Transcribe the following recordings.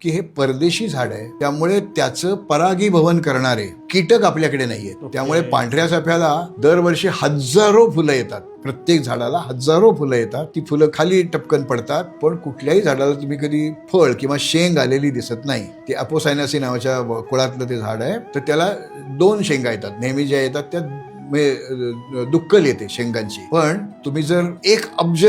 की हे परदेशी झाड आहे, त्यामुळे त्याचं परागीभवन करणारे कीटक आपल्याकडे नाहीये. त्यामुळे पांढऱ्या चाफ्याला दरवर्षी हजारो फुलं येतात. प्रत्येक झाडाला हजारो फुलं येतात. ती फुलं खाली टपकन पडतात, पण कुठल्याही झाडाला तुम्ही कधी फळ किंवा शेंग आलेली दिसत नाही. ते अपोसायनासी नावाच्या कुळातलं ते झाड आहे. तर त्याला 2 शेंगा येतात. नेहमी ज्या येतात त्या दुक्कल येते शेंगांची. पण तुम्ही जर 1 अब्ज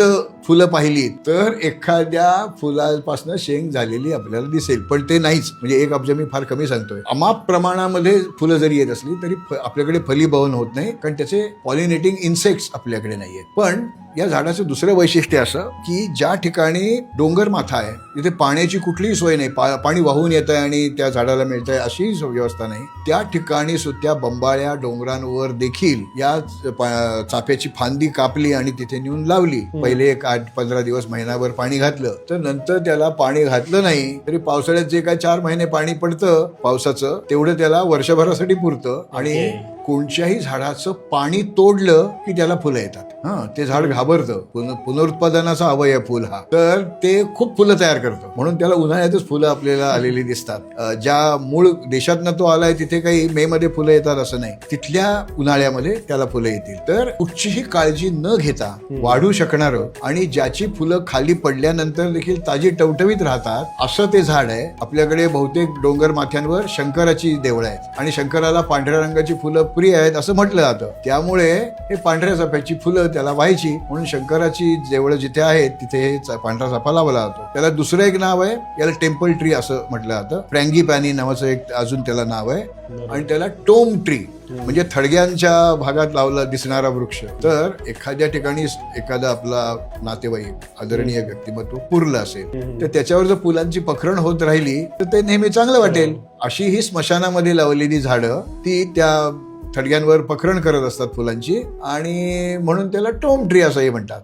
फुलं पाहिली तर एखाद्या फुलापासून शेंग झालेली आपल्याला दिसेल. पण ते नाहीच. म्हणजे 1 अब्ज मी फार कमी सांगतोय. अमाप प्रमाणामध्ये फुलं जरी येत असली तरी आपल्याकडे फलीभवन होत नाही, कारण त्याचे पॉलिनेटिंग इन्सेक्ट्स आपल्याकडे नाहीयेत. पण या झाडाचं दुसरं वैशिष्ट्य असं की ज्या ठिकाणी डोंगर माथा आहे, तिथे पाण्याची कुठलीही सोय नाही, पाणी वाहून येत आहे आणि त्या झाडाला मिळतंय अशी व्यवस्था नाही, त्या ठिकाणी सुद्धा बंबाळ्या डोंगरांवर देखील या चाफ्याची फांदी कापली आणि तिथे नेऊन लावली. पहिले 8-15 दिवस, महिनाभर पाणी घातलं, तर नंतर त्याला पाणी घातलं नाही तरी पावसाळ्यात जे काय 4 महिने पाणी पडतं पावसाचं, तेवढं त्याला वर्षभरासाठी पुरतं. आणि कोणत्याही झाडाचं पाणी तोडलं की त्याला फुलं येतात. ते झाड घाबरतं. पुनरुत्पादनाचा अवयव फुल हा, तर ते खूप फुलं तयार करतं. म्हणून त्याला उन्हाळ्यातच फुलं आपल्याला आलेली दिसतात. ज्या मूळ देशातनं तो आलाय तिथे काही मे मध्ये फुलं येतात असं नाही, तिथल्या उन्हाळ्यामध्ये त्याला फुलं येतील. तर कुठचीही काळजी न घेता वाढू शकणारं आणि ज्याची फुलं खाली पडल्यानंतर देखील ताजी टवटवीत राहतात असं ते झाड आहे. आपल्याकडे बहुतेक डोंगर माथ्यांवर शंकराची देवळं आहेत आणि शंकराला पांढऱ्या रंगाची फुलं प्रिय आहेत असं म्हटलं जातं. त्यामुळे हे पांढऱ्या चाफ्याची फुलं त्याला व्हायची, म्हणून शंकराची देवळं जिथे आहेत तिथे पांढरा चाफा लावला जातो. त्याला दुसरं एक नाव आहे, याला टेम्पल ट्री असं म्हटलं जातं. फ्रँगीपॅनी नावाचं एक अजून त्याला नाव आहे. आणि त्याला टोम ट्री म्हणजे थडग्यांच्या भागात लावला दिसणारा वृक्ष. तर एखाद्या ठिकाणी एखादा आपला नातेवाईक, आदरणीय व्यक्तिमत्व पुरलं असेल तर त्याच्यावर जर फुलांची पखरण होत राहिली तर ते नेहमी चांगलं वाटेल. अशी ही स्मशानामध्ये लावलेली झाडं ती त्या थडग्यांवर पखरण करत असतात फुलांची, आणि म्हणून त्याला टोम ट्री असंही म्हणतात.